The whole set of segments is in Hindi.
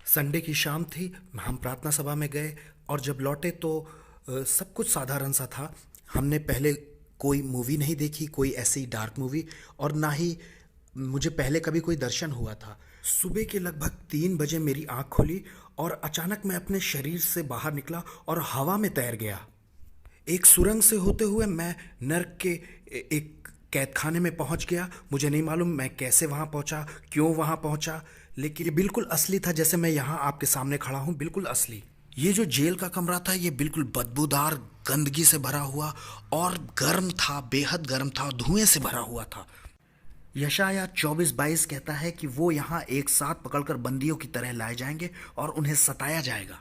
संडे की शाम थी। हम प्रार्थना सभा में गए और जब लौटे तो सब कुछ साधारण सा था। हमने पहले कोई मूवी नहीं देखी, कोई ऐसी डार्क मूवी, और ना ही मुझे पहले कभी कोई दर्शन हुआ था। सुबह के लगभग 3 बजे मेरी आंख खुली और अचानक मैं अपने शरीर से बाहर निकला और हवा में तैर गया। एक सुरंग से होते हुए मैं नर्क के एक कैद खाने में पहुंच गया। मुझे नहीं मालूम मैं कैसे वहां पहुंचा, क्यों वहां पहुंचा, लेकिन ये बिल्कुल असली था जैसे मैं यहाँ आपके सामने खड़ा हूँ, बिल्कुल असली। ये जो जेल का कमरा था ये बिल्कुल बदबूदार, गंदगी से भरा हुआ और गर्म था, बेहद गर्म था, धुएं से भरा हुआ था। यशाया 24:22 कहता है कि वो यहाँ एक साथ पकड़कर बंदियों की तरह लाए जाएंगे और उन्हें सताया जाएगा।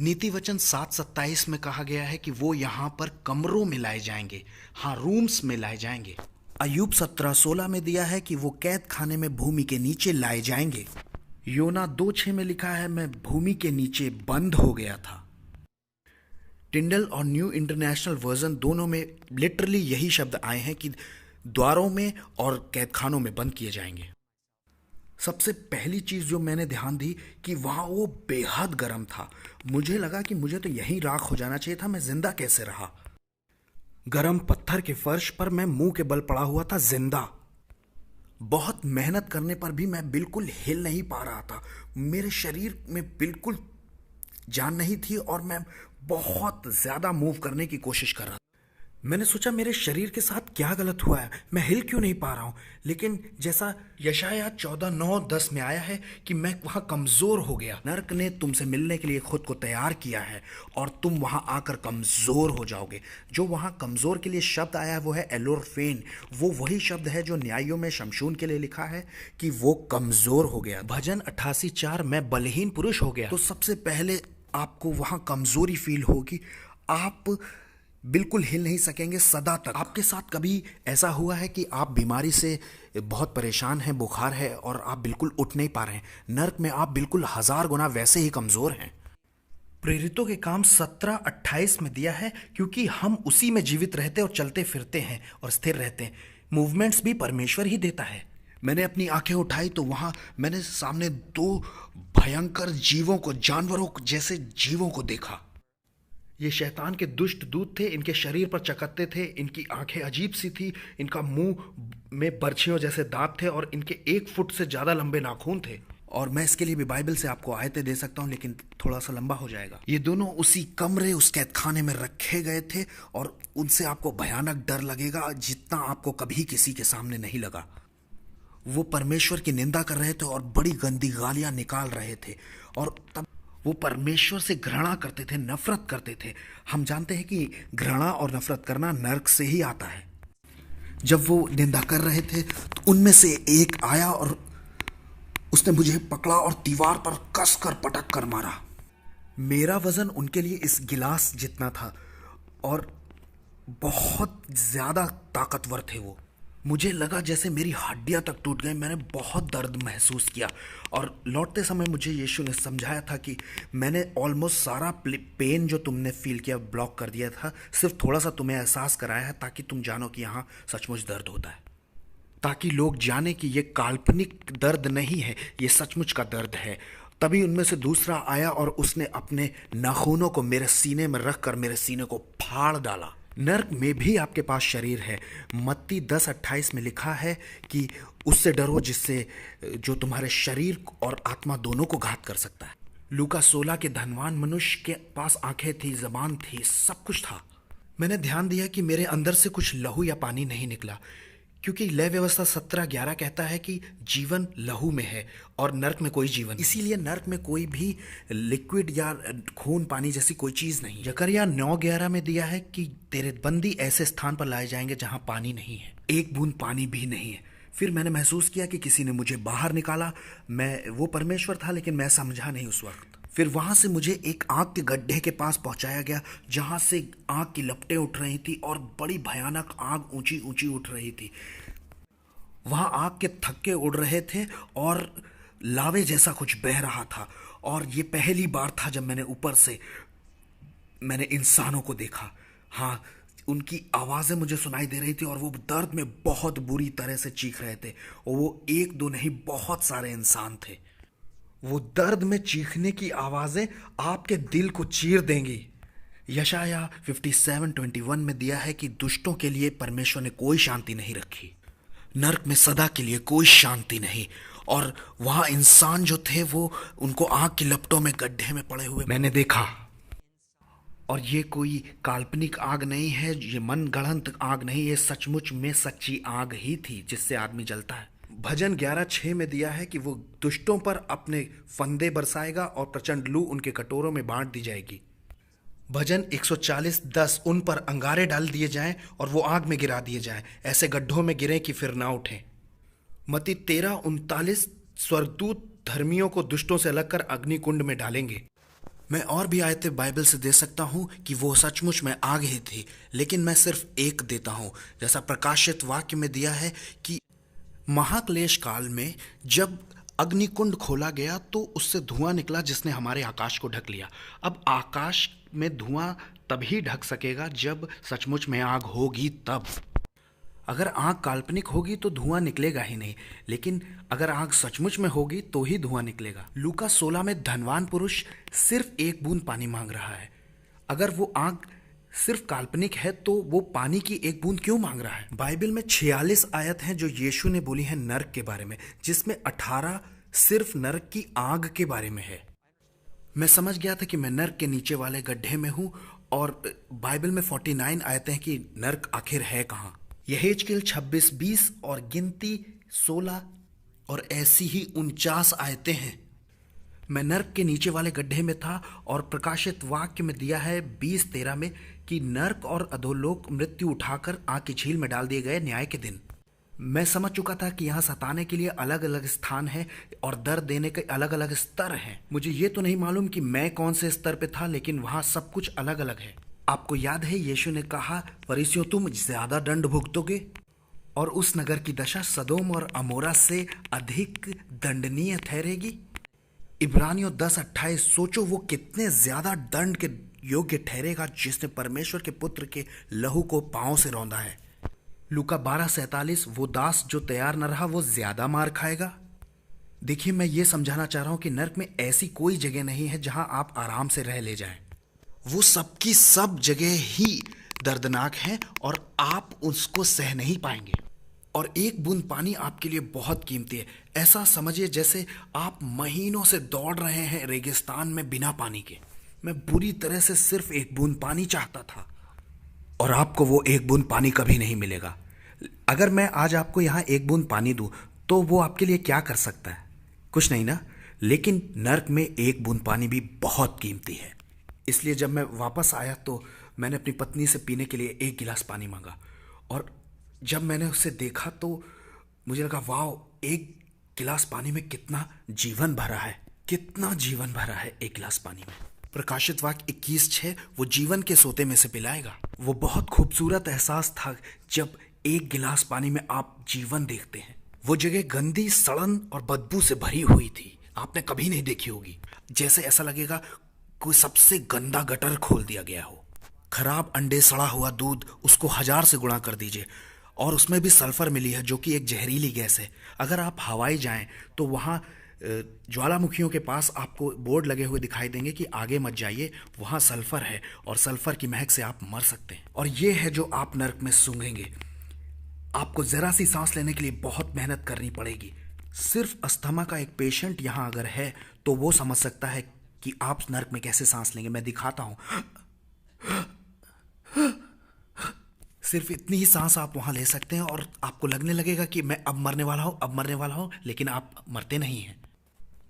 नीति वचन 7:27 में कहा गया है कि वो यहाँ पर कमरों में लाए जाएंगे, हाँ, रूम्स में लाए जाएंगे। अयूब 17:16 में दिया है कि वो कैद खाने में भूमि के नीचे लाए जाएंगे। योना 2:6 में लिखा है मैं भूमि के नीचे बंद हो गया था। टिंडल और न्यू इंटरनेशनल वर्जन दोनों में लिटरली यही शब्द आए हैं कि द्वारों में और कैद खानों में बंद किए जाएंगे। सबसे पहली चीज जो मैंने ध्यान दी कि वहां वो बेहद गर्म था। मुझे लगा कि मुझे तो यहीं राख हो जाना चाहिए था, मैं जिंदा कैसे रहा। गर्म पत्थर के फर्श पर मैं मुंह के बल पड़ा हुआ था, जिंदा। बहुत मेहनत करने पर भी मैं बिल्कुल हिल नहीं पा रहा था। मेरे शरीर में बिल्कुल जान नहीं थी और मैं बहुत ज्यादा मूव करने की कोशिश कर रहा था। मैंने सोचा मेरे शरीर के साथ क्या गलत हुआ है, मैं हिल क्यों नहीं पा रहा हूं। लेकिन जैसा यशाया 14:9-10 में आया है कि मैं वहां कमजोर हो गया। नर्क ने तुमसे मिलने के लिए खुद को तैयार किया है और तुम वहां आकर कमजोर हो जाओगे। जो वहां कमजोर के लिए शब्द आया है वो है एलोरफेन। वो वही शब्द है जो न्यायों में शमशून के लिए लिखा है कि वो कमजोर हो गया। भजन 88:4 मैं बलहीन पुरुष हो गया। तो सबसे पहले आपको वहां कमजोरी फील होगी। आप बिल्कुल हिल नहीं सकेंगे सदा तक। आपके साथ कभी ऐसा हुआ है कि आप बीमारी से बहुत परेशान हैं, बुखार है और आप बिल्कुल उठ नहीं पा रहे हैं? नर्क में आप बिल्कुल 1000 गुना वैसे ही कमजोर हैं। प्रेरितों के काम 17:28 में दिया है क्योंकि हम उसी में जीवित रहते और चलते फिरते हैं और स्थिर रहते हैं। मूवमेंट्स भी परमेश्वर ही देता है। मैंने अपनी आंखें उठाई तो वहां मैंने सामने दो भयंकर जीवों को, जानवरों जैसे जीवों को देखा। ये शैतान के दुष्ट दूत थे। इनके शरीर पर चकत्ते थे, इनकी आंखें अजीब सी थी, इनका मुंह में बर्छियों जैसे दांत थे और इनके 1 फुट से ज्यादा लंबे नाखून थे। और मैं इसके लिए भी बाइबल से आपको आयतें दे सकता हूं लेकिन थोड़ा सा लंबा हो जाएगा। ये दोनों उसी कमरे, उस कैद खाने में रखे गए थे और उनसे आपको भयानक डर लगेगा जितना आपको कभी किसी के सामने नहीं लगा। वो परमेश्वर की निंदा कर रहे थे और बड़ी गंदी गालियां निकाल रहे थे और तब वो परमेश्वर से घृणा करते थे, नफरत करते थे। हम जानते हैं कि घृणा और नफरत करना नर्क से ही आता है। जब वो निंदा कर रहे थे तो उनमें से एक आया और उसने मुझे पकड़ा और दीवार पर कस कर पटक कर मारा। मेरा वजन उनके लिए इस गिलास जितना था और बहुत ज्यादा ताकतवर थे वो। मुझे लगा जैसे मेरी हड्डियां तक टूट गई। मैंने बहुत दर्द महसूस किया और लौटते समय मुझे यीशु ने समझाया था कि मैंने ऑलमोस्ट सारा पेन जो तुमने फील किया ब्लॉक कर दिया था। सिर्फ थोड़ा सा तुम्हें एहसास कराया है ताकि तुम जानो कि यहाँ सचमुच दर्द होता है, ताकि लोग जाने कि ये काल्पनिक दर्द नहीं है, ये सचमुच का दर्द है। तभी उनमें से दूसरा आया और उसने अपने नाखूनों को मेरे सीने में रखकर मेरे सीने को फाड़ डाला। नर्क में भी आपके पास शरीर है। मत्ती 10:28 में लिखा है कि उससे डरो जिससे जो तुम्हारे शरीर और आत्मा दोनों को घात कर सकता है। लूका 16 के धनवान मनुष्य के पास आंखें थी, जबान थी, सब कुछ था। मैंने ध्यान दिया कि मेरे अंदर से कुछ लहू या पानी नहीं निकला क्योंकि लय व्यवस्था 17:11 कहता है कि जीवन लहू में है और नर्क में कोई जीवन, इसीलिए नर्क में कोई भी लिक्विड या खून पानी जैसी कोई चीज नहीं। जकरिया 9:11 में दिया है कि तेरे बंदी ऐसे स्थान पर लाए जाएंगे जहां पानी नहीं है, एक बूंद पानी भी नहीं है। फिर मैंने महसूस किया कि किसी ने मुझे बाहर निकाला। वो परमेश्वर था लेकिन मैं समझा नहीं उस वक्त। फिर वहां से मुझे एक आग के गड्ढे के पास पहुंचाया गया जहां से आग की लपटें उठ रही थी और बड़ी भयानक आग ऊंची ऊंची उठ रही थी। वहां आग के थक्के उड़ रहे थे और लावे जैसा कुछ बह रहा था। और ये पहली बार था जब मैंने ऊपर से इंसानों को देखा। हाँ, उनकी आवाजें मुझे सुनाई दे रही थी और वो दर्द में बहुत बुरी तरह से चीख रहे थे और वो एक दो नहीं बहुत सारे इंसान थे। वो दर्द में चीखने की आवाजें आपके दिल को चीर देंगी। यशाया 57:21 में दिया है कि दुष्टों के लिए परमेश्वर ने कोई शांति नहीं रखी, नरक में सदा के लिए कोई शांति नहीं। और वहां इंसान जो थे वो उनको आग की लपटों में गड्ढे में पड़े हुए मैंने देखा। और ये कोई काल्पनिक आग नहीं है, ये मन गढ़ंत आग नहीं, ये सचमुच में सच्ची आग ही थी जिससे आदमी जलता है। भजन 11:6 में दिया है कि वो दुष्टों पर अपने फंदे बरसाएगा और प्रचंड लू उनके कटोरों में बांट दी जाएगी। भजन 140:10 उन पर अंगारे डाल दिए जाएं और वो आग में गिरा दिए जाएं, ऐसे गड्ढों में गिरें कि फिर ना उठें। मत्ती 13:39 स्वर्गदूत धर्मियों को दुष्टों से अलग कर अग्नि कुंड में डालेंगे। मैं और भी आयतें बाइबल से दे सकता हूँ कि वो सचमुच में आग ही थी, लेकिन मैं सिर्फ एक देता हूँ। जैसा प्रकाशित वाक्य में दिया है कि महाक्लेश काल में जब अग्निकुंड खोला गया तो उससे धुआं निकला जिसने हमारे आकाश को ढक लिया। अब आकाश में धुआं तभी ढक सकेगा जब सचमुच में आग होगी तब। अगर आग काल्पनिक होगी तो धुआं निकलेगा ही नहीं, लेकिन अगर आग सचमुच में होगी तो ही धुआं निकलेगा। लूका 16 में धनवान पुरुष सिर्फ एक बूंद पानी मांग रहा है। अगर वो आग सिर्फ काल्पनिक है तो वो पानी की एक बूंद क्यों मांग रहा है? बाइबल में 46 आयत हैं जो यीशु ने बोली है नरक के बारे में, जिसमें 18 सिर्फ नरक की आग के बारे में है। मैं समझ गया था कि मैं नरक के नीचे वाले गड्ढे में हूं। और बाइबल में 49 आयतें हैं कि नरक आखिर है कहां। यहेजकेल 26:20 और गिनती 16 और ऐसी ही 49 आयतें हैं। मैं नर्क के नीचे वाले गड्ढे में था और प्रकाशित वाक्य में दिया है 20:13 में कि नर्क और अधोलोक मृत्यु उठाकर आग की झील में डाल दिए गए न्याय के दिन। मैं समझ चुका था कि यहाँ सताने के लिए अलग अलग स्थान है और दर्द देने के अलग अलग स्तर हैं। मुझे ये तो नहीं मालूम कि मैं कौन से स्तर पे था, लेकिन वहाँ सब कुछ अलग अलग है। आपको याद है यीशु ने कहा, फरीसियों तुम ज्यादा दंड भुगतोगे, और उस नगर की दशा सदोम और अमोरा से अधिक दंडनीय ठहरेगी। इब्रानियों 10:28 सोचो वो कितने ज्यादा दंड के योग्य ठहरेगा जिसने परमेश्वर के पुत्र के लहू को पांव से रौंदा है। लूका 12:47 वो दास जो तैयार न रहा वो ज्यादा मार खाएगा। देखिए, मैं ये समझाना चाह रहा हूं कि नरक में ऐसी कोई जगह नहीं है जहां आप आराम से रह ले जाएं। वो सबकी सब जगह ही दर्दनाक है और आप उसको सह नहीं पाएंगे। और एक बूंद पानी आपके लिए बहुत कीमती है। ऐसा समझिए जैसे आप महीनों से दौड़ रहे हैं रेगिस्तान में बिना पानी के। मैं बुरी तरह से सिर्फ एक बूंद पानी चाहता था और आपको वो एक बूंद पानी कभी नहीं मिलेगा। अगर मैं आज आपको यहाँ एक बूंद पानी दूं तो वो आपके लिए क्या कर सकता है? कुछ नहीं ना। लेकिन नर्क में एक बूंद पानी भी बहुत कीमती है। इसलिए जब मैं वापस आया तो मैंने अपनी पत्नी से पीने के लिए एक गिलास पानी मांगा, और जब मैंने उसे देखा तो मुझे लगा वाह, एक गिलास पानी में कितना जीवन भरा है, कितना जीवन भरा है एक गिलास पानी में। प्रकाशित वाक्य 21:6 वो जीवन के सोते में से पिलाएगा। वो बहुत खूबसूरत एहसास था जब एक गिलास पानी में आप जीवन देखते हैं। वो जगह गंदी, सड़न और बदबू से भरी हुई थी, आपने कभी नहीं देखी होगी। जैसे ऐसा लगेगा कोई सबसे गंदा गटर खोल दिया गया हो। खराब अंडे, सड़ा हुआ दूध, उसको 1000 से गुणा कर दीजिए, और उसमें भी सल्फर मिली है जो कि एक जहरीली गैस है। अगर आप हवाई जाएं तो वहाँ ज्वालामुखियों के पास आपको बोर्ड लगे हुए दिखाई देंगे कि आगे मत जाइए, वहाँ सल्फर है और सल्फर की महक से आप मर सकते हैं। और ये है जो आप नर्क में सूंघेंगे। आपको जरा सी सांस लेने के लिए बहुत मेहनत करनी पड़ेगी। सिर्फ अस्थमा का एक पेशेंट यहाँ अगर है तो वो समझ सकता है कि आप नर्क में कैसे सांस लेंगे। मैं दिखाता हूँ। सिर्फ इतनी ही सांस आप वहां ले सकते हैं और आपको लगने लगेगा कि मैं अब मरने वाला हूं, अब मरने वाला हूं, लेकिन आप मरते नहीं हैं।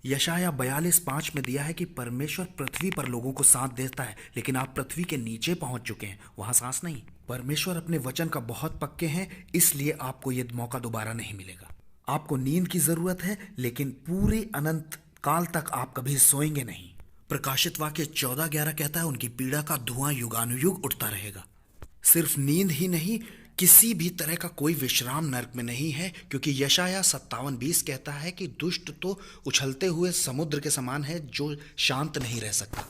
यशाया 42:5 में दिया है कि परमेश्वर पृथ्वी पर लोगों को सांस देता है, लेकिन आप पृथ्वी के नीचे पहुंच चुके हैं, वहां सांस नहीं। परमेश्वर अपने वचन का बहुत पक्के हैं, इसलिए आपको यह मौका दोबारा नहीं मिलेगा। आपको नींद की जरूरत है, लेकिन पूरे अनंत काल तक आप कभी सोएंगे नहीं। प्रकाशित वाक्य 14:11 कहता है उनकी पीड़ा का धुआं युगानुयुग उठता रहेगा। सिर्फ नींद ही नहीं, किसी भी तरह का कोई विश्राम नरक में नहीं है, क्योंकि यशाया 57:20 कहता है कि दुष्ट तो उछलते हुए समुद्र के समान है जो शांत नहीं रह सकता।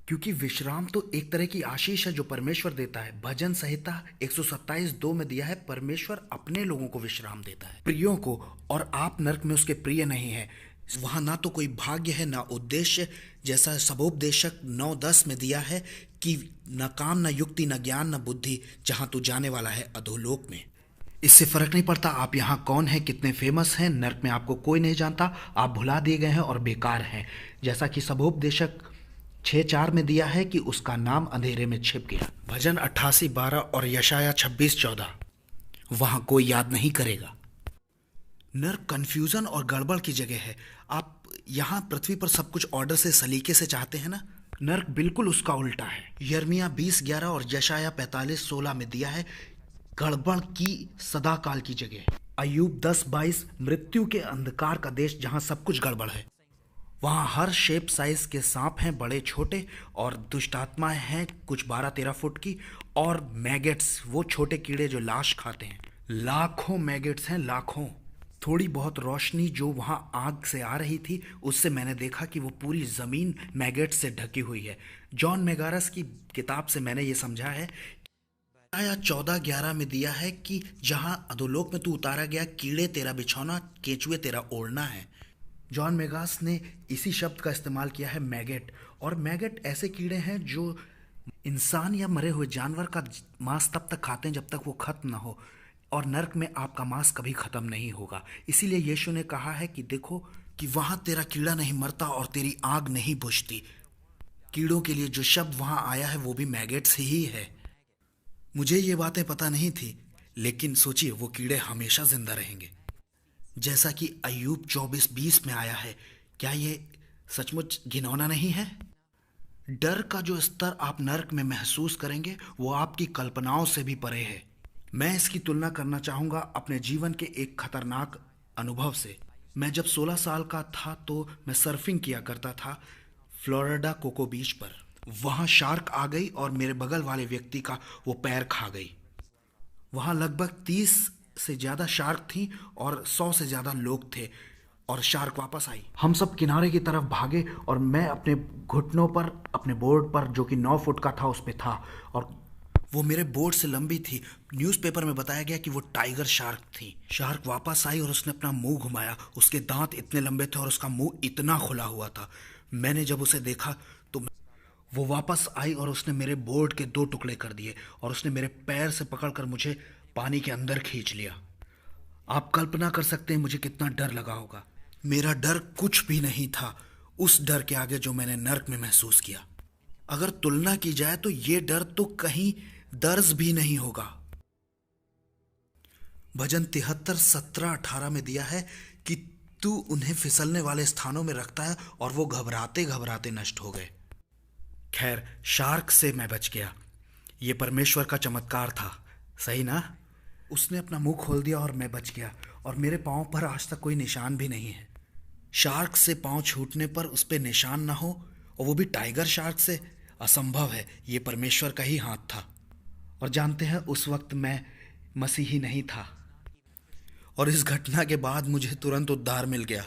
क्योंकि विश्राम तो एक तरह की आशीष है जो परमेश्वर देता है। भजन संहिता 127:2 में दिया है, परमेश्वर अपने लोगों को विश्राम देता है, प्रियों को, और आप नरक में उसके प्रिय नहीं है। वहाँ ना तो कोई भाग्य है ना उद्देश्य, जैसा सबोपदेशक 9:10 में दिया है कि न काम न युक्ति न ज्ञान न बुद्धि, जहाँ तू जाने वाला है अधोलोक में। इससे फर्क नहीं पड़ता आप यहाँ कौन हैं, कितने फेमस हैं, नर्क में आपको कोई नहीं जानता, आप भुला दिए गए हैं और बेकार हैं। जैसा कि सबोपदेशक 6:4 में दिया है कि उसका नाम अंधेरे में छिप गया। भजन 88:12 और यशाया 26:14, वहाँ कोई याद नहीं करेगा। नर्क कंफ्यूजन और गड़बड़ की जगह है। आप यहाँ पृथ्वी पर सब कुछ ऑर्डर से सलीके से चाहते हैं ना, नर्क बिल्कुल उसका उल्टा है। यर्मिया 20:11 और यशाया 45:16 में दिया है गड़बड़ की सदाकाल की जगह। अय्यूब 10:22 मृत्यु के अंधकार का देश जहाँ सब कुछ गड़बड़ है। वहाँ हर शेप साइज के सांप हैं, बड़े छोटे, और दुष्ट आत्माएं हैं कुछ 12-13 फुट की, और मैगेट्स, वो छोटे कीड़े जो लाश खाते हैं। लाखों मैगेट्स हैं, लाखों। थोड़ी बहुत रोशनी जो वहाँ आग से आ रही थी, उससे मैंने देखा कि वो पूरी ज़मीन मैगेट्स से ढकी हुई है। जॉन मेगारस की किताब से मैंने ये समझा है। आया 14:11 में दिया है कि जहाँ अधोलोक में तू उतारा गया, कीड़े तेरा बिछौना, केचुए तेरा ओढ़ना है। जॉन मेगास ने इसी शब्द का इस्तेमाल किया है, मैगेट। और मैगेट ऐसे कीड़े हैं जो इंसान या मरे हुए जानवर का मांस तब तक खाते हैं जब तक वो खत्म ना हो, और नर्क में आपका मांस कभी खत्म नहीं होगा। इसीलिए यीशु ने कहा है कि देखो कि वहां तेरा कीड़ा नहीं मरता और तेरी आग नहीं बुझती। कीड़ों के लिए जो शब्द वहां आया है वो भी मैगेट्स ही है। मुझे ये बातें पता नहीं थी, लेकिन सोचिए वो कीड़े हमेशा जिंदा रहेंगे, जैसा कि अय्यूब 24:20 में आया है। क्या ये सचमुच घिनौना नहीं है? डर का जो स्तर आप नर्क में महसूस करेंगे वो आपकी कल्पनाओं से भी परे है। मैं इसकी तुलना करना चाहूँगा अपने जीवन के एक खतरनाक अनुभव से। मैं जब 16 साल का था तो मैं सर्फिंग किया करता था फ्लोरिडा कोको बीच पर। वहाँ शार्क आ गई और मेरे बगल वाले व्यक्ति का वो पैर खा गई। वहाँ लगभग 30 से ज़्यादा शार्क थी और 100 से ज़्यादा लोग थे, और शार्क वापस आई। हम सब किनारे की तरफ भागे और मैं अपने घुटनों पर अपने बोर्ड पर, जो कि 9 फुट का था, उस पे था, और वो मेरे बोर्ड से लंबी थी। न्यूज़पेपर में बताया गया कि वो टाइगर शार्क थी। शार्क वापस आई और उसने अपना मुंह घुमाया। उसके दांत इतने लंबे थे और उसका मुंह इतना खुला हुआ था। मैंने जब उसे देखा तो वो वापस आई और उसने मेरे बोर्ड के 2 टुकड़े कर दिए, और उसने मेरे पैर से पकड़कर मुझे पानी के अंदर खींच लिया। आप कल्पना कर सकते हैं मुझे कितना डर लगा होगा। मेरा डर कुछ भी नहीं था उस डर के आगे जो मैंने नर्क में महसूस किया। अगर तुलना की जाए तो ये डर तो कहीं दर्ज भी नहीं होगा। भजन 73, 17, 18 में दिया है कि तू उन्हें फिसलने वाले स्थानों में रखता है और वो घबराते घबराते नष्ट हो गए। खैर, शार्क से मैं बच गया। ये परमेश्वर का चमत्कार था, सही ना? उसने अपना मुंह खोल दिया और मैं बच गया, और मेरे पाँव पर आज तक कोई निशान भी नहीं है। शार्क से पाँव छूटने पर उस पर निशान ना हो, और वो भी टाइगर शार्क से, असंभव है। ये परमेश्वर का ही हाथ था। और जानते हैं, उस वक्त मैं मसीही नहीं था, और इस घटना के बाद मुझे तुरंत उद्धार मिल गया।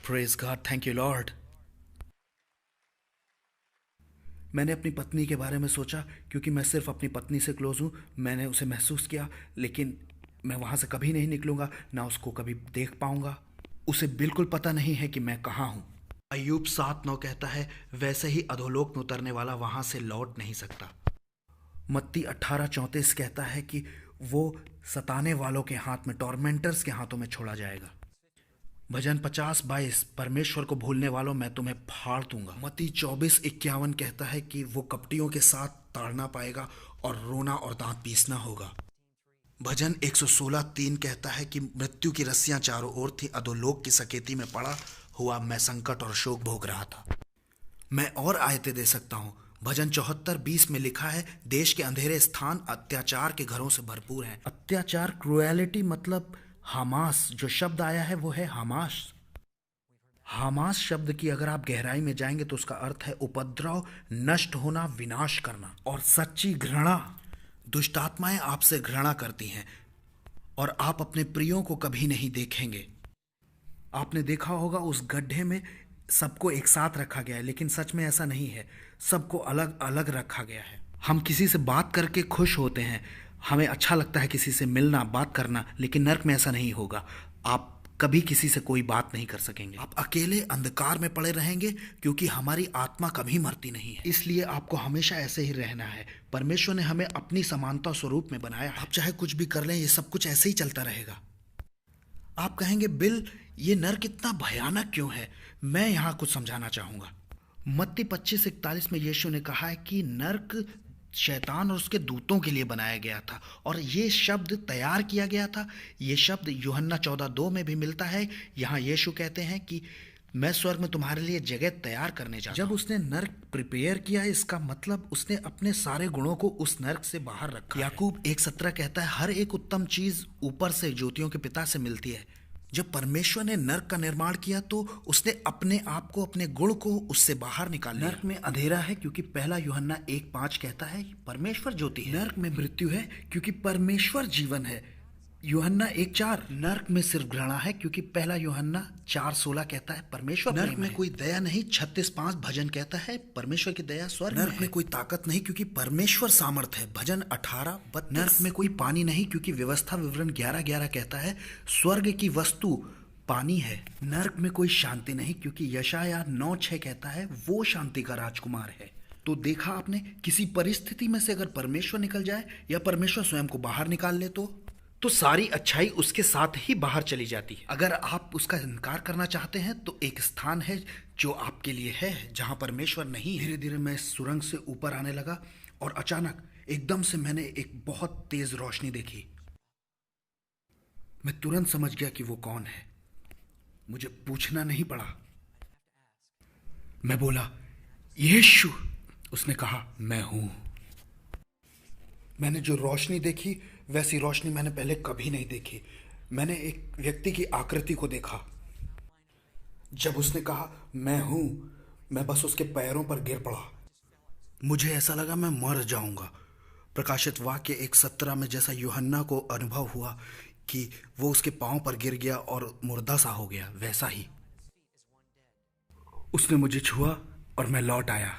Praise God, thank you Lord. मैंने अपनी पत्नी के बारे में सोचा, क्योंकि मैं सिर्फ अपनी पत्नी से क्लोज हूँ। मैंने उसे महसूस किया, लेकिन मैं वहाँ से कभी नहीं निकलूँगा, ना उसको कभी देख पाऊँगा। उसे बिल्कुल पता नहीं है कि मैं कहाँ हूँ। अय्यूब 7:9 कहता है, वैसे ही अधोलोक में उतरने वाला वहाँ से लौट नहीं सकता। मत्ती 18:34 कहता है कि वो सताने वालों के हाथ में, टॉर्मेंटर्स के हाथों में छोड़ा जाएगा। भजन 50:22 परमेश्वर को भूलने वालों मैं तुम्हें फाड़ दूंगा। मत्ती 24:51 कहता है कि वो कपटियों के साथ ताड़ना पाएगा और रोना और दांत पीसना होगा। भजन 116:3 कहता है कि मृत्यु की रस्सियां चारों ओर थी, अधोलोक की सकेती में पड़ा हुआ मैं संकट और शोक भोग रहा था। मैं और आयतें दे सकता हूँ। भजन 74:20 में लिखा है, देश के अंधेरे स्थान अत्याचार के घरों से भरपूर हैं। अत्याचार, क्रुएलिटी, मतलब हमास, जो शब्द आया है वो है हमास। हमास शब्द की अगर आप गहराई में जाएंगे तो उसका अर्थ है उपद्रव, नष्ट होना, विनाश करना, और सच्ची घृणा। दुष्ट आत्माएं आपसे घृणा करती हैं, और आप अपने प्रियों को कभी नहीं देखेंगे। आपने देखा होगा उस गड्ढे में सबको एक साथ रखा गया है, लेकिन सच में ऐसा नहीं है। सबको अलग अलग रखा गया है। हम किसी से बात करके खुश होते हैं, हमें अच्छा लगता है किसी से मिलना, बात करना, लेकिन नर्क में ऐसा नहीं होगा। आप कभी किसी से कोई बात नहीं कर सकेंगे। आप अकेले अंधकार में पड़े रहेंगे, क्योंकि हमारी आत्मा कभी मरती नहीं है। इसलिए आपको हमेशा ऐसे ही रहना है। परमेश्वर ने हमें अपनी समानता स्वरूप में बनाया है। आप चाहे कुछ भी कर लें, ये सब कुछ ऐसे ही चलता रहेगा। आप कहेंगे, बिल, ये नर्क इतना भयानक क्यों है? मैं यहाँ कुछ समझाना चाहूँगा। मत्ती 25:41 में यीशु ने कहा है कि नर्क शैतान और उसके दूतों के लिए बनाया गया था, और ये शब्द तैयार किया गया था। ये शब्द यूहन्ना 14:2 में भी मिलता है। यहाँ यीशु कहते हैं कि मैं स्वर्ग में तुम्हारे लिए जगह तैयार करने जा रहा हूं। जब उसने नर्क प्रिपेयर किया, इसका मतलब उसने अपने सारे गुणों को उस नर्क से बाहर रखा। याकूब 1:17 कहता है, हर एक उत्तम चीज ऊपर से ज्योतियों के पिता से मिलती है। जब परमेश्वर ने नर्क का निर्माण किया तो उसने अपने आप को, अपने गुण को उससे बाहर निकाल लिया। नर्क में अंधेरा है क्योंकि पहला यूहन्ना 1:5 कहता है परमेश्वर ज्योति है। नर्क में मृत्यु है क्योंकि परमेश्वर जीवन है। यूहन्ना 1:4। नर्क में सिर्फ घृणा है क्योंकि पहला यूहन्ना 4:16 कहता है परमेश्वर नर्क में कोई दया नहीं। 36:5 भजन कहता है परमेश्वर की दया स्वर्ग में है। नर्क में कोई ताकत नहीं क्योंकि परमेश्वर सामर्थ है। भजन 18:32। नर्क में कोई पानी नहीं क्योंकि व्यवस्था विवरण 11:11 कहता है स्वर्ग की वस्तु पानी है। नर्क में कोई शांति नहीं क्योंकि यशायाह 9:6 कहता है वो शांति का राजकुमार है। तो देखा आपने, किसी परिस्थिति में से अगर परमेश्वर निकल जाए या परमेश्वर स्वयं को बाहर निकाल ले तो सारी अच्छाई उसके साथ ही बाहर चली जाती है। अगर आप उसका इनकार करना चाहते हैं तो एक स्थान है जो आपके लिए है जहां परमेश्वर नहीं है। धीरे धीरे मैं सुरंग से ऊपर आने लगा और अचानक एकदम से मैंने एक बहुत तेज रोशनी देखी। मैं तुरंत समझ गया कि वो कौन है। मुझे पूछना नहीं पड़ा। मैं बोला, यीशु। उसने कहा, मैं हूं। मैंने जो रोशनी देखी वैसी रोशनी मैंने पहले कभी नहीं देखी। मैंने एक व्यक्ति की आकृति को देखा। जब उसने कहा मैं हूं, मैं बस उसके पैरों पर गिर पड़ा। मुझे ऐसा लगा मैं मर जाऊंगा। प्रकाशित वाक्य 1:17 में जैसा यूहन्ना को अनुभव हुआ कि वो उसके पांव पर गिर गया और मुर्दा सा हो गया, वैसा ही उसने मुझे छुआ और मैं लौट आया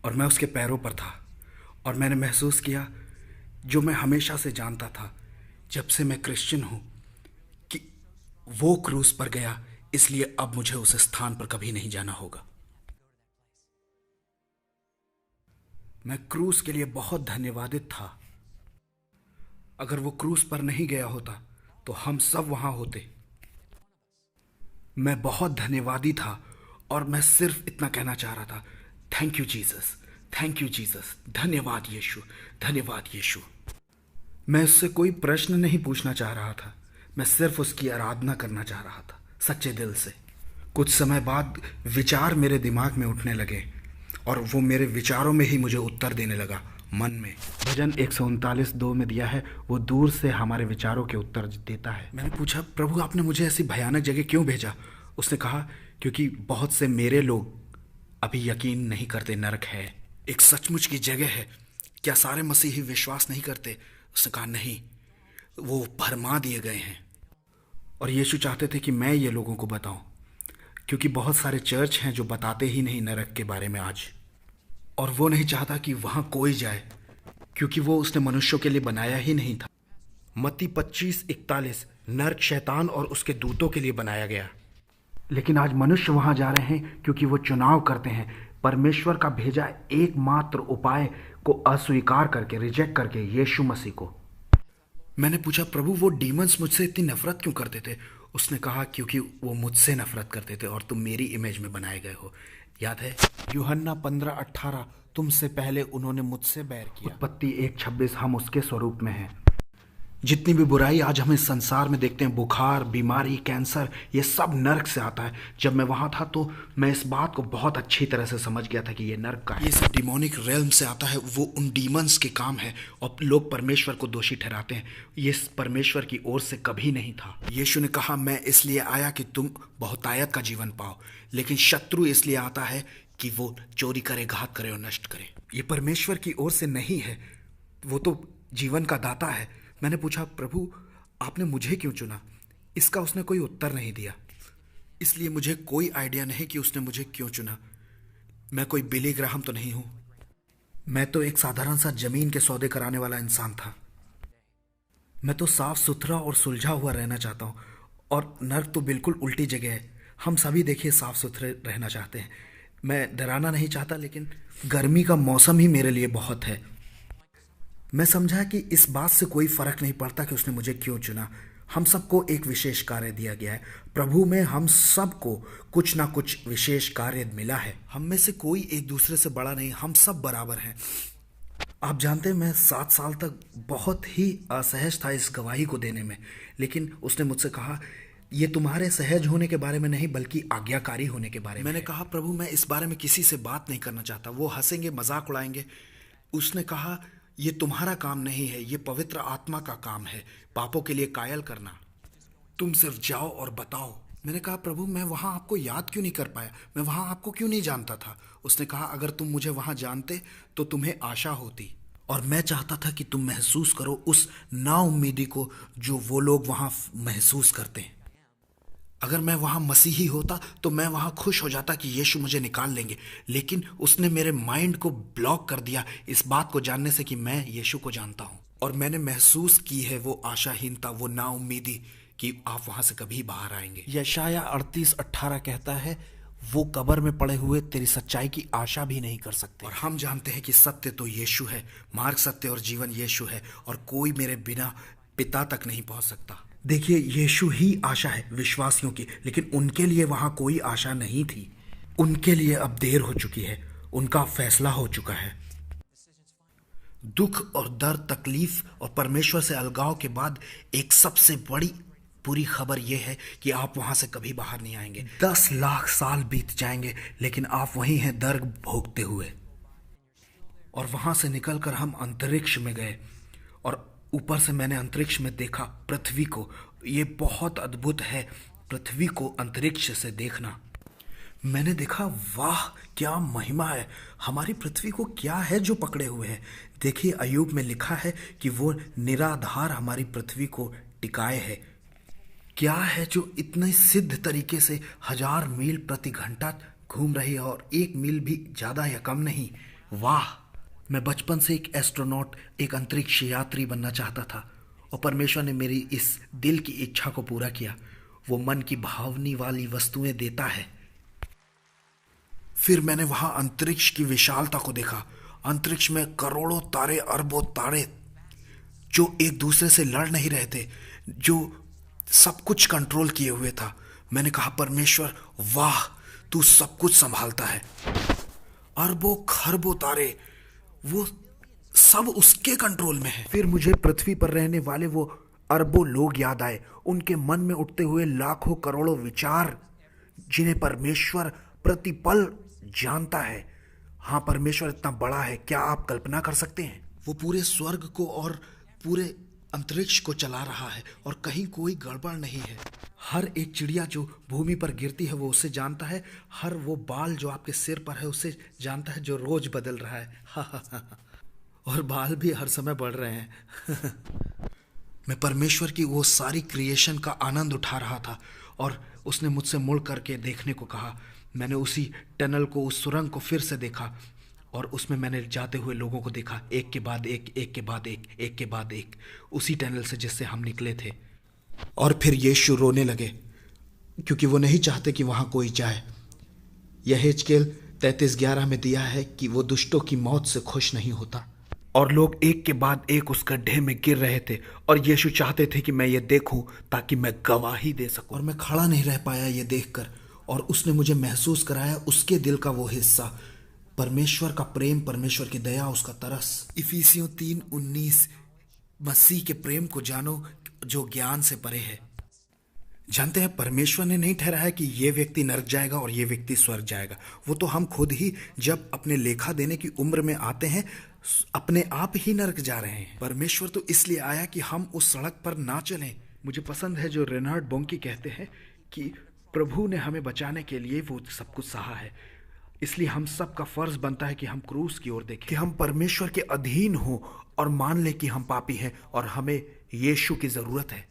और मैं उसके पैरों पर था। और मैंने महसूस किया जो मैं हमेशा से जानता था जब से मैं क्रिश्चियन हूं, कि वो क्रूस पर गया, इसलिए अब मुझे उस स्थान पर कभी नहीं जाना होगा। मैं क्रूस के लिए बहुत धन्यवादित था। अगर वो क्रूस पर नहीं गया होता तो हम सब वहां होते। मैं बहुत धन्यवादी था और मैं सिर्फ इतना कहना चाह रहा था, thank you Jesus, thank you Jesus, धन्यवाद यीशु, धन्यवाद यीशु। मैं उससे कोई प्रश्न नहीं पूछना चाह रहा था, मैं सिर्फ उसकी आराधना करना चाह रहा था सच्चे दिल से। कुछ समय बाद विचार मेरे दिमाग में उठने लगे और वो मेरे विचारों में ही मुझे उत्तर देने लगा, मन में। भजन 139:2 में दिया है, वो दूर से हमारे विचारों के उत्तर देता है। मैंने पूछा, प्रभु आपने मुझे ऐसी भयानक जगह क्यों भेजा? उसने कहा, क्योंकि बहुत से मेरे लोग अभी यकीन नहीं करते नरक है, एक सचमुच की जगह है। क्या सारे मसीही विश्वास नहीं करते? उसने कहा, नहीं, वो भरमा दिए गए हैं। और यीशु चाहते थे कि मैं ये लोगों को बताऊं, क्योंकि बहुत सारे चर्च हैं जो बताते ही नहीं नरक के बारे में आज। और वो नहीं चाहता कि वहां कोई जाए, क्योंकि वो उसने मनुष्यों के लिए बनाया ही नहीं था। मत्ती 25:41, नरक शैतान और उसके दूतों के लिए बनाया गया, लेकिन आज मनुष्य वहां जा रहे हैं क्योंकि वो चुनाव करते हैं परमेश्वर का भेजा एकमात्र उपाय को अस्वीकार करके, रिजेक्ट करके यीशु मसीह को। मैंने पूछा, प्रभु वो डीमंस मुझसे इतनी नफरत क्यों करते थे? उसने कहा, क्योंकि वो मुझसे नफरत करते थे और तुम मेरी इमेज में बनाए गए हो। याद है यूहन्ना 15:18, तुमसे पहले उन्होंने मुझसे बैर किया। उत्पत्ति 1:26, हम उसके स्वरूप में हैं। जितनी भी बुराई आज हम इस संसार में देखते हैं, बुखार, बीमारी, कैंसर, ये सब नर्क से आता है। जब मैं वहाँ था तो मैं इस बात को बहुत अच्छी तरह से समझ गया था कि ये नर्क का है। ये सब डिमोनिक रेल्म से आता है, वो उन डीमंस के काम है और लोग परमेश्वर को दोषी ठहराते हैं। ये परमेश्वर की ओर से कभी नहीं था। यीशु ने कहा, मैं इसलिए आया कि तुम बहुतायत का जीवन पाओ, लेकिन शत्रु इसलिए आता है कि वो चोरी करे, घात करे और नष्ट करे। ये परमेश्वर की ओर से नहीं है, वो तो जीवन का दाता है। मैंने पूछा, प्रभु आपने मुझे क्यों चुना? इसका उसने कोई उत्तर नहीं दिया, इसलिए मुझे कोई आइडिया नहीं कि उसने मुझे क्यों चुना। मैं कोई बिली ग्राहम तो नहीं हूं, मैं तो एक साधारण सा जमीन के सौदे कराने वाला इंसान था। मैं तो साफ सुथरा और सुलझा हुआ रहना चाहता हूँ, और नर्क तो बिल्कुल उल्टी जगह है। हम सभी देखिए साफ सुथरे रहना चाहते हैं। मैं डराना नहीं चाहता, लेकिन गर्मी का मौसम ही मेरे लिए बहुत है। मैं समझा कि इस बात से कोई फर्क नहीं पड़ता कि उसने मुझे क्यों चुना। हम सबको एक विशेष कार्य दिया गया है। प्रभु में हम सबको कुछ ना कुछ विशेष कार्य मिला है। हम में से कोई एक दूसरे से बड़ा नहीं, हम सब बराबर हैं। आप जानते हैं, मैं 7 साल तक बहुत ही असहज था इस गवाही को देने में। लेकिन उसने मुझसे कहा, ये तुम्हारे सहज होने के बारे में नहीं बल्कि आज्ञाकारी होने के बारे में। मैंने कहा, प्रभु मैं इस बारे में किसी से बात नहीं करना चाहता, वो हंसेंगे, मजाक उड़ाएंगे। उसने कहा, ये तुम्हारा काम नहीं है, ये पवित्र आत्मा का काम है, पापों के लिए कायल करना। तुम सिर्फ जाओ और बताओ। मैंने कहा, प्रभु मैं वहाँ आपको याद क्यों नहीं कर पाया, मैं वहाँ आपको क्यों नहीं जानता था। उसने कहा, अगर तुम मुझे वहाँ जानते तो तुम्हें आशा होती, और मैं चाहता था कि तुम महसूस करो उस नाउम्मीदी को जो वो लोग वहाँ महसूस करते हैं। अगर मैं वहाँ मसीही होता तो मैं वहाँ खुश हो जाता कि यीशु मुझे निकाल लेंगे, लेकिन उसने मेरे माइंड को ब्लॉक कर दिया इस बात को जानने से कि मैं यीशु को जानता हूँ। और मैंने महसूस की है वो आशाहीनता, वो नाउम्मीदी कि आप वहाँ से कभी बाहर आएंगे। यशाया 38:18 कहता है, वो कब्र में पड़े हुए तेरी सच्चाई की आशा भी नहीं कर सकते। और हम जानते हैं कि सत्य तो यीशु है, मार्ग, सत्य और जीवन यीशु है, और कोई मेरे बिना पिता तक नहीं पहुंच सकता। देखिए, यीशु ही आशा है विश्वासियों की, लेकिन उनके लिए वहां कोई आशा नहीं थी। उनके लिए अब देर हो चुकी है, उनका फैसला हो चुका है। दुख और दर्द, तकलीफ और परमेश्वर से अलगाव के बाद एक सबसे बड़ी बुरी खबर यह है कि आप वहां से कभी बाहर नहीं आएंगे। 10 लाख साल बीत जाएंगे, लेकिन आप वहीं हैं दर्द भोगते हुए। और वहां से निकलकर हम अंतरिक्ष में गए, और ऊपर से मैंने अंतरिक्ष में देखा पृथ्वी को। ये बहुत अद्भुत है, पृथ्वी को अंतरिक्ष से देखना। मैंने देखा, वाह क्या महिमा है, हमारी पृथ्वी को क्या है जो पकड़े हुए है। देखिए, अय्यूब में लिखा है कि वो निराधार हमारी पृथ्वी को टिकाए है। क्या है जो इतने सिद्ध तरीके से 1000 मील प्रति घंटा घूम रही है, और 1 मील भी ज्यादा या कम नहीं। वाह, मैं बचपन से एक एस्ट्रोनॉट, एक अंतरिक्ष यात्री बनना चाहता था, और परमेश्वर ने मेरी इस दिल की इच्छा को पूरा किया। वो मन की भावनी वाली वस्तुएं देता है। फिर मैंने वहां अंतरिक्ष की विशालता को देखा। अंतरिक्ष में करोड़ों तारे, अरबों तारे जो एक दूसरे से लड़ नहीं रहे थे, जो सब कुछ कंट्रोल किए हुए था। मैंने कहा, परमेश्वर वाह, तू सब कुछ संभालता है। अरबों खरबों तारे, वो सब उसके कंट्रोल में है। फिर मुझे पृथ्वी पर रहने वाले वो अरबों लोग याद आए, उनके मन में उठते हुए लाखों करोड़ों विचार, जिन्हें परमेश्वर प्रतिपल जानता है। हाँ, परमेश्वर इतना बड़ा है, क्या आप कल्पना कर सकते हैं। वो पूरे स्वर्ग को और पूरे अंतरिक्ष को चला रहा है, और कहीं कोई गड़बड़ नहीं है। हर एक चिड़िया जो भूमि पर गिरती है वो उसे जानता है। हर वो बाल जो आपके सिर पर है उसे जानता है, जो रोज बदल रहा है। और बाल भी हर समय बढ़ रहे हैं। मैं परमेश्वर की वो सारी क्रिएशन का आनंद उठा रहा था, और उसने मुझसे मुड़ करके देखने को कहा। मैंने उसी टनल को, उस सुरंग को फिर से देखा, और उसमें मैंने जाते हुए लोगों को देखा, एक के बाद एक, एक के बाद एक, एक के बाद एक, उसी टनल से जिससे हम निकले थे। और फिर यीशु रोने लगे, क्योंकि वो नहीं चाहते कि वहां कोई जाए। यहेजकेल 33:11 में दिया है कि वो दुष्टों की मौत से खुश नहीं होता। और लोग एक के बाद एक उस गड्ढे में गिर रहे थे, और यीशु चाहते थे कि मैं ये देखूं ताकि मैं गवाही दे सकूं। और मैं खड़ा नहीं रह पाया ये देखकर, और उसने मुझे महसूस कराया उसके दिल का वो हिस्सा, परमेश्वर का प्रेम, परमेश्वर की दया, उसका तरस। इफिसियों 3:19, मसीह के प्रेम को जानो जो ज्ञान से परे है। जानते हैं, परमेश्वर ने नहीं ठहराया कि ये व्यक्ति नरक जाएगा और ये व्यक्ति स्वर्ग जाएगा। वो तो हम खुद ही जब अपने लेखा देने की उम्र में आते हैं, अपने आप ही नरक जा रहे हैं। परमेश्वर तो इसलिए आया कि हम उस सड़क पर ना चलें। मुझे पसंद है जो रेनार्ड बोंकी कहते हैं कि प्रभु ने हमें बचाने के लिए वो सब कुछ सहा है, इसलिए हम सब का फर्ज बनता है कि हम क्रूस की ओर देखें, कि हम परमेश्वर के अधीन हों और मान लें कि हम पापी हैं और हमें यीशु की जरूरत है।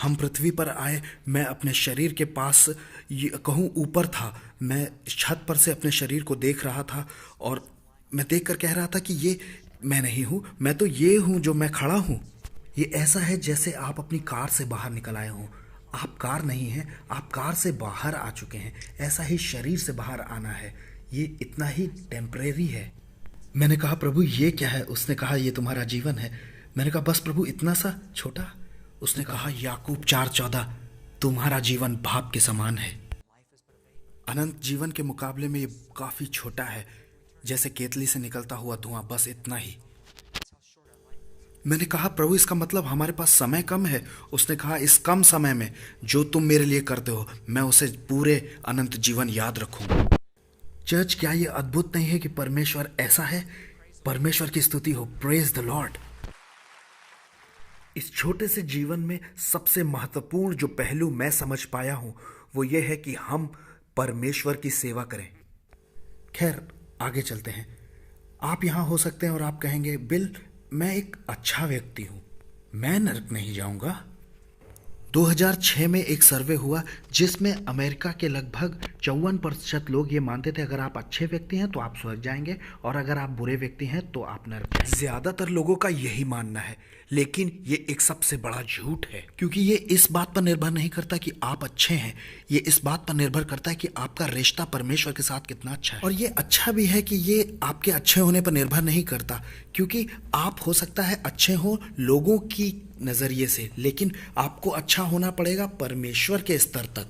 हम पृथ्वी पर आए, मैं अपने शरीर के पास कहूँ ऊपर था, मैं छत पर से अपने शरीर को देख रहा था, और मैं देखकर कह रहा था कि ये मैं नहीं हूँ, मैं तो ये हूँ जो मैं खड़ा हूँ। ये ऐसा है जैसे आप अपनी कार से बाहर निकल आए हों। आप कार नहीं हैं, आप कार से बाहर आ चुके हैं। ऐसा ही शरीर से बाहर आना है, ये इतना ही टेम्परेरी है। मैंने कहा प्रभु ये क्या है? उसने कहा ये तुम्हारा जीवन है। मैंने कहा बस प्रभु इतना सा छोटा? उसने कहा याकूब 4:14, तुम्हारा जीवन भाप के समान है। अनंत जीवन के मुकाबले में ये काफ़ी छोटा है, जैसे केतली से निकलता हुआ धुआं, बस इतना ही। मैंने कहा प्रभु इसका मतलब हमारे पास समय कम है। उसने कहा इस कम समय में जो तुम मेरे लिए करते हो मैं उसे पूरे अनंत जीवन याद रखूंगा। चर्च, क्या ये अद्भुत नहीं है कि परमेश्वर ऐसा है? परमेश्वर की स्तुति हो, प्रेज द लॉर्ड। इस छोटे से जीवन में सबसे महत्वपूर्ण जो पहलू मैं समझ पाया हूं वो ये है कि हम परमेश्वर की सेवा करें। खैर आगे चलते हैं। आप यहां हो सकते हैं और आप कहेंगे बिल मैं एक अच्छा व्यक्ति हूं, मैं नरक नहीं जाऊंगा। 2006 में एक सर्वे हुआ जिसमें अमेरिका के लगभग 54% लोग ये मानते थे अगर आप अच्छे व्यक्ति हैं तो आप स्वर्ग जाएंगे और अगर आप बुरे व्यक्ति हैं तो आप नरक जाएंगे। ज्यादातर लोगों का यही मानना है, लेकिन ये एक सबसे बड़ा झूठ है, क्योंकि ये इस बात पर निर्भर नहीं करता कि आप अच्छे हैं, ये इस बात पर निर्भर करता है कि आपका रिश्ता परमेश्वर के साथ कितना अच्छा है। और ये अच्छा भी है कि ये आपके अच्छे होने पर निर्भर नहीं करता, क्योंकि आप हो सकता है अच्छे हो लोगों की नजरिए से, लेकिन आपको अच्छा होना पड़ेगा परमेश्वर के स्तर तक।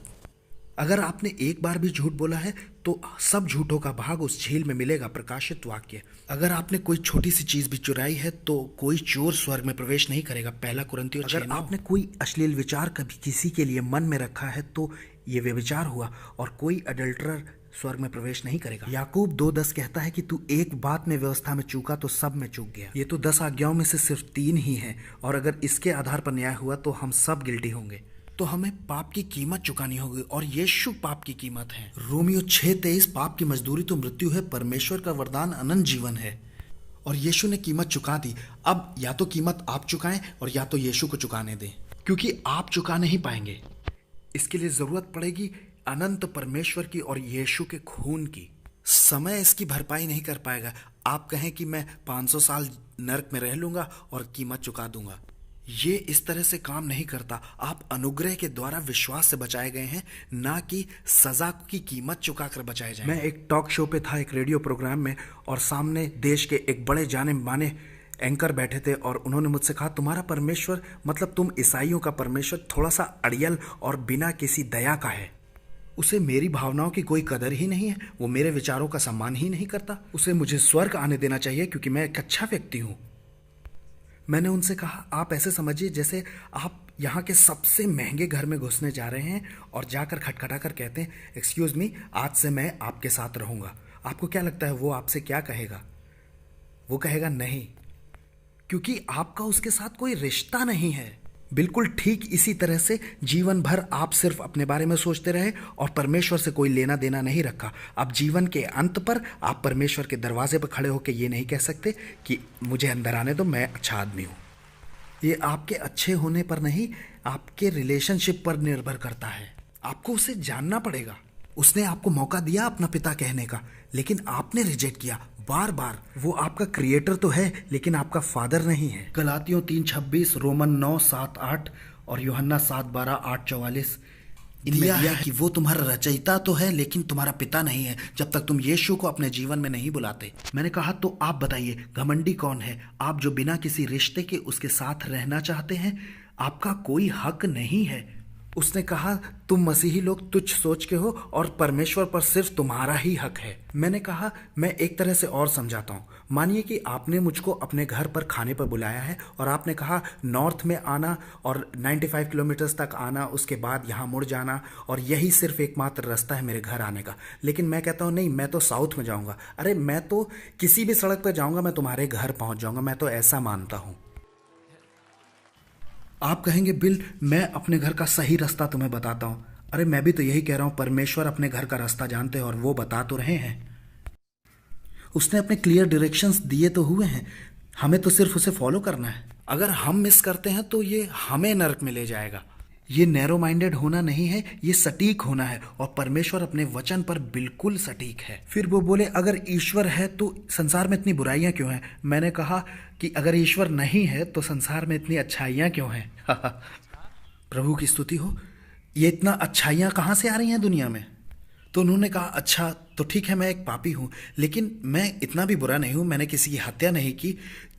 अगर आपने एक बार भी झूठ बोला है तो सब झूठों का भाग उस झील में मिलेगा। प्रकाशित वाक्य। अगर आपने कोई छोटी सी चीज भी चुराई है तो कोई चोर स्वर्ग में प्रवेश नहीं करेगा। 1 कुरिन्थियों 6:9। अगर आपने कोई अश्लील विचार कभी किसी के लिए मन में रखा है तो ये व्यभिचार हुआ और कोई अडल्टरर स्वर्ग में प्रवेश नहीं करेगा। याकूब 2:10 कहता है कि तू एक बात में व्यवस्था में चूका तो सब में चूक गया। ये तो 10 आज्ञाओं में से सिर्फ 3 ही हैं और अगर इसके आधार पर न्याय हुआ तो हम सब गिल्टी होंगे। तो हमें पाप की कीमत चुकानी होगी और यीशु पाप की कीमत है। रोमियो 6:23, पाप की मजदूरी तो मृत्यु है, परमेश्वर का वरदान अनंत जीवन है। और यीशु ने कीमत चुका दी। अब या तो कीमत आप चुकाएं और या तो यीशु को चुकाने दें, क्योंकि आप चुका नहीं पाएंगे। इसके लिए जरूरत पड़ेगी अनंत परमेश्वर की और यीशु के खून की। समय इसकी भरपाई नहीं कर पाएगा। आप कहें कि मैं 500 साल नरक में रह लूंगा और कीमत चुका दूंगा, ये इस तरह से काम नहीं करता। आप अनुग्रह के द्वारा विश्वास से बचाए गए हैं, ना कि सजा की कीमत चुकाकर बचाए जाए। मैं एक टॉक शो पे था, एक रेडियो प्रोग्राम में, और सामने देश के एक बड़े जाने माने एंकर बैठे थे और उन्होंने मुझसे कहा तुम्हारा परमेश्वर, मतलब तुम ईसाइयों का परमेश्वर, थोड़ा सा अड़ियल और बिना किसी दया का है। उसे मेरी भावनाओं की कोई कदर ही नहीं है, वो मेरे विचारों का सम्मान ही नहीं करता। उसे मुझे स्वर्ग आने देना चाहिए क्योंकि मैं एक अच्छा व्यक्ति हूँ। मैंने उनसे कहा आप ऐसे समझिए जैसे आप यहाँ के सबसे महंगे घर में घुसने जा रहे हैं और जाकर खटखटा कर कहते हैं एक्सक्यूज़ मी, आज से मैं आपके साथ रहूँगा। आपको क्या लगता है वो आपसे क्या कहेगा? वो कहेगा नहीं, क्योंकि आपका उसके साथ कोई रिश्ता नहीं है। बिल्कुल ठीक इसी तरह से जीवन भर आप सिर्फ अपने बारे में सोचते रहे और परमेश्वर से कोई लेना देना नहीं रखा। अब जीवन के अंत पर आप परमेश्वर के दरवाजे पर खड़े होकर ये नहीं कह सकते कि मुझे अंदर आने दो, मैं अच्छा आदमी हूँ। ये आपके अच्छे होने पर नहीं, आपके रिलेशनशिप पर निर्भर करता है। आपको उसे जानना पड़ेगा। उसने आपको मौका दिया अपना पिता कहने का, लेकिन आपने रिजेक्ट किया बार बार। वो आपका क्रिएटर तो है लेकिन आपका फादर नहीं है। गलातियों 3:26, रोमन 9:7-8 और यूहन्ना 7:12, 8:44 दिया है कि वो तुम्हारा रचयिता तो है लेकिन तुम्हारा पिता नहीं है जब तक तुम यीशु को अपने जीवन में नहीं बुलाते। मैंने कहा तो आप बताइए घमंडी कौन है? आप जो बिना किसी रिश्ते के उसके साथ रहना चाहते हैं। आपका कोई हक नहीं है। उसने कहा तुम मसीही लोग तुच्छ सोच के हो और परमेश्वर पर सिर्फ तुम्हारा ही हक है। मैंने कहा मैं एक तरह से और समझाता हूँ। मानिए कि आपने मुझको अपने घर पर खाने पर बुलाया है और आपने कहा नॉर्थ में आना और 95 किलोमीटर्स तक आना, उसके बाद यहाँ मुड़ जाना और यही सिर्फ एकमात्र रास्ता है मेरे घर आने का। लेकिन मैं कहता हूँ नहीं, मैं तो साउथ में जाऊँगा। अरे मैं तो किसी भी सड़क पर जाऊँगा, मैं तुम्हारे घर पहुँच जाऊँगा, मैं तो ऐसा मानता हूँ। आप कहेंगे बिल मैं अपने घर का सही रास्ता तुम्हें बताता हूँ। अरे मैं भी तो यही कह रहा हूँ, परमेश्वर अपने घर का रास्ता जानते हैं और वो बता तो रहे हैं। उसने अपने क्लियर डायरेक्शंस दिए तो हुए हैं, हमें तो सिर्फ उसे फॉलो करना है। अगर हम मिस करते हैं तो ये हमें नरक में ले जाएगा। ये नैरो माइंडेड होना नहीं है, ये सटीक होना है, और परमेश्वर अपने वचन पर बिल्कुल सटीक है। फिर वो बोले अगर ईश्वर है तो संसार में इतनी बुराइयां क्यों हैं? मैंने कहा कि अगर ईश्वर नहीं है तो संसार में इतनी अच्छाइयां क्यों हैं? प्रभु की स्तुति हो। ये इतना अच्छाइयां कहाँ से आ रही हैं दुनिया में? तो उन्होंने कहा अच्छा तो ठीक है, मैं एक पापी हूँ, लेकिन मैं इतना भी बुरा नहीं हूँ, मैंने किसी की हत्या नहीं की।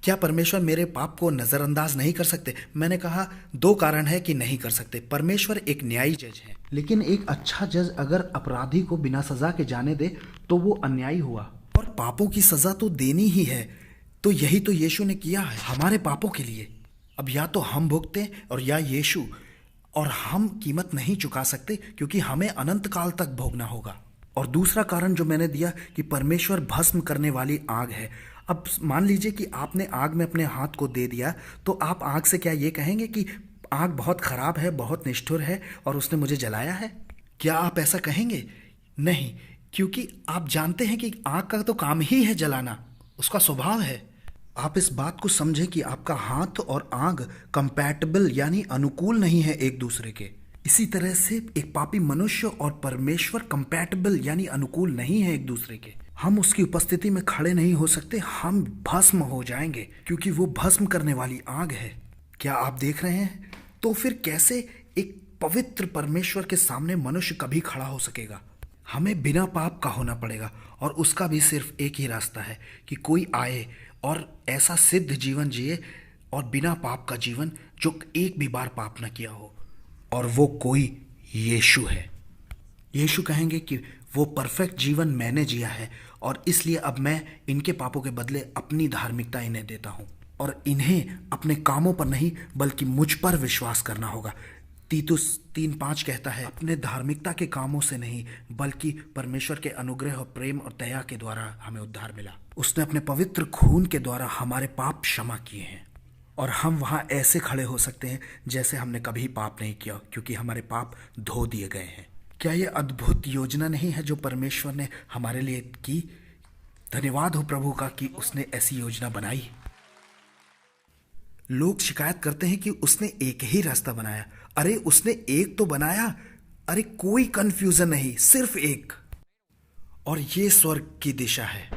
क्या परमेश्वर मेरे पाप को नज़रअंदाज नहीं कर सकते? मैंने कहा दो कारण है कि नहीं कर सकते। परमेश्वर एक न्यायी जज है, लेकिन एक अच्छा जज अगर अपराधी को बिना सजा के जाने दे तो वो अन्यायी हुआ, और पापों की सजा तो देनी ही है। तो यही तो यीशु ने किया है हमारे पापों के लिए। अब या तो हम भुगतें और या यीशु, और हम कीमत नहीं चुका सकते क्योंकि हमें अनंत काल तक भोगना होगा। और दूसरा कारण जो मैंने दिया कि परमेश्वर भस्म करने वाली आग है। अब मान लीजिए कि आपने आग में अपने हाथ को दे दिया, तो आप आग से क्या ये कहेंगे कि आग बहुत खराब है, बहुत निष्ठुर है और उसने मुझे जलाया है? क्या आप ऐसा कहेंगे? नहीं, क्योंकि आप जानते हैं कि आग का तो काम ही है जलाना, उसका स्वभाव है। आप इस बात को समझें कि आपका हाथ और आग कंपैटिबल यानी अनुकूल नहीं है एक दूसरे के। इसी तरह से एक पापी मनुष्य और परमेश्वर कंपैटिबल यानी अनुकूल नहीं है एक दूसरे के। हम उसकी उपस्थिति में खड़े नहीं हो सकते, हम भस्म हो जाएंगे क्योंकि वो भस्म करने वाली आग है। क्या आप देख रहे हैं? तो फिर कैसे एक पवित्र परमेश्वर के सामने मनुष्य कभी खड़ा हो सकेगा? हमें बिना पाप का होना पड़ेगा, और उसका भी सिर्फ एक ही रास्ता है कि कोई आए और ऐसा सिद्ध जीवन जिए और बिना पाप का जीवन, जो एक भी बार पाप न किया हो, और वो कोई यीशु है। यीशु कहेंगे कि वो परफेक्ट जीवन मैंने जिया है और इसलिए अब मैं इनके पापों के बदले अपनी धार्मिकता इन्हें देता हूँ, और इन्हें अपने कामों पर नहीं बल्कि मुझ पर विश्वास करना होगा। तीतुस 3:5 कहता है अपने धार्मिकता के कामों से नहीं बल्कि परमेश्वर के अनुग्रह और प्रेम और दया के द्वारा हमें उद्धार मिला। उसने अपने पवित्र खून के द्वारा हमारे पाप क्षमा किए हैं, और हम वहाँ ऐसे खड़े हो सकते हैं जैसे हमने कभी पाप नहीं किया, क्योंकि हमारे पाप धो दिए गए हैं। क्या यह अद्भुत योजना नहीं है जो परमेश्वर ने हमारे लिए की? धन्यवाद हो प्रभु का कि उसने ऐसी योजना बनाई। लोग शिकायत करते हैं कि उसने एक ही रास्ता बनाया। अरे उसने एक तो बनाया, अरे कोई कंफ्यूजन नहीं, सिर्फ एक, और ये स्वर्ग की दिशा है।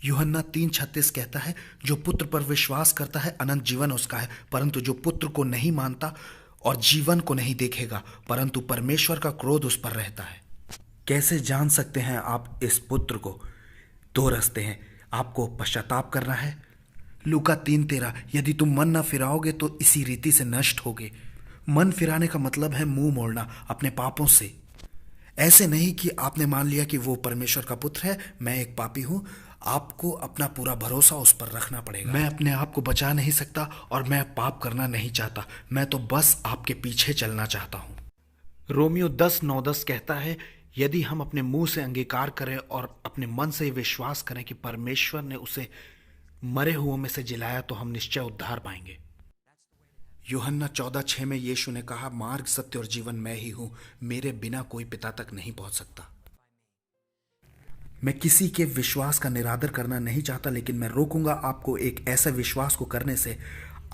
यूहन्ना 3:36 कहता है जो पुत्र पर विश्वास करता है अनंत जीवन उसका है, परंतु जो पुत्र को नहीं मानता और जीवन को नहीं देखेगा, परंतु परमेश्वर का क्रोध उस पर रहता है। कैसे जान सकते हैं आप इस पुत्र को? दो रास्ते हैं। आपको पश्चाताप करना है। लूका 3:13 यदि तुम मन न फिराओगे तो इसी रीति से नष्ट होगे। मन फिराने का मतलब है मुंह मोड़ना अपने पापों से। ऐसे नहीं कि आपने मान लिया कि वो परमेश्वर का पुत्र है, मैं एक पापी हूं। आपको अपना पूरा भरोसा उस पर रखना पड़ेगा। मैं अपने आप को बचा नहीं सकता और मैं पाप करना नहीं चाहता, मैं तो बस आपके पीछे चलना चाहता हूं। रोमियो 10:9-10 कहता है यदि हम अपने मुंह से अंगीकार करें और अपने मन से विश्वास करें कि परमेश्वर ने उसे मरे हुओं में से जिलाया तो हम निश्चय उद्धार पाएंगे। यूहन्ना 14:6 में यीशु ने कहा मार्ग, सत्य और जीवन मैं ही हूं, मेरे बिना कोई पिता तक नहीं पहुंच सकता। मैं किसी के विश्वास का निरादर करना नहीं चाहता, लेकिन मैं रोकूंगा आपको एक ऐसे विश्वास को करने से।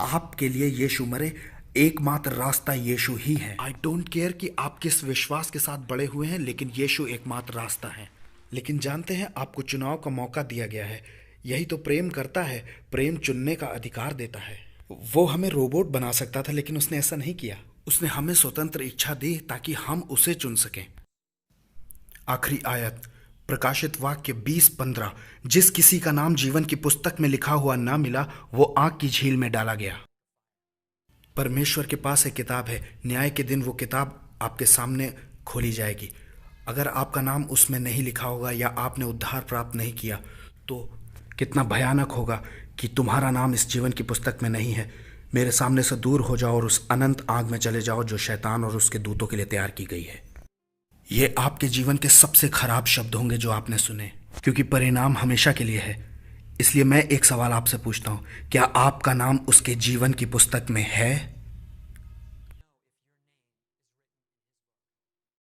आपके लिए यीशु मरे, एकमात्र रास्ता यीशु ही है। आई डोंट केयर कि आप किस विश्वास के साथ बड़े हुए हैं, लेकिन यीशु एकमात्र रास्ता है। लेकिन जानते हैं आपको चुनाव का मौका दिया गया है। यही तो प्रेम करता है, प्रेम चुनने का अधिकार देता है। वो हमें रोबोट बना सकता था, लेकिन उसने ऐसा नहीं किया। उसने हमें स्वतंत्र इच्छा दी ताकि हम उसे चुन सकें। आखिरी आयत प्रकाशित वाक्य 20:15 जिस किसी का नाम जीवन की पुस्तक में लिखा हुआ ना मिला वो आग की झील में डाला गया। परमेश्वर के पास एक किताब है, न्याय के दिन वो किताब आपके सामने खोली जाएगी। अगर आपका नाम उसमें नहीं लिखा होगा या आपने उद्धार प्राप्त नहीं किया तो कितना भयानक होगा कि तुम्हारा नाम इस जीवन की पुस्तक में नहीं है। मेरे सामने से दूर हो जाओ और उस अनंत आग में चले जाओ जो शैतान और उसके दूतों के लिए तैयार की गई है। ये आपके जीवन के सबसे खराब शब्द होंगे जो आपने सुने, क्योंकि परिणाम हमेशा के लिए है। इसलिए मैं एक सवाल आपसे पूछता हूं, क्या आपका नाम उसके जीवन की पुस्तक में है?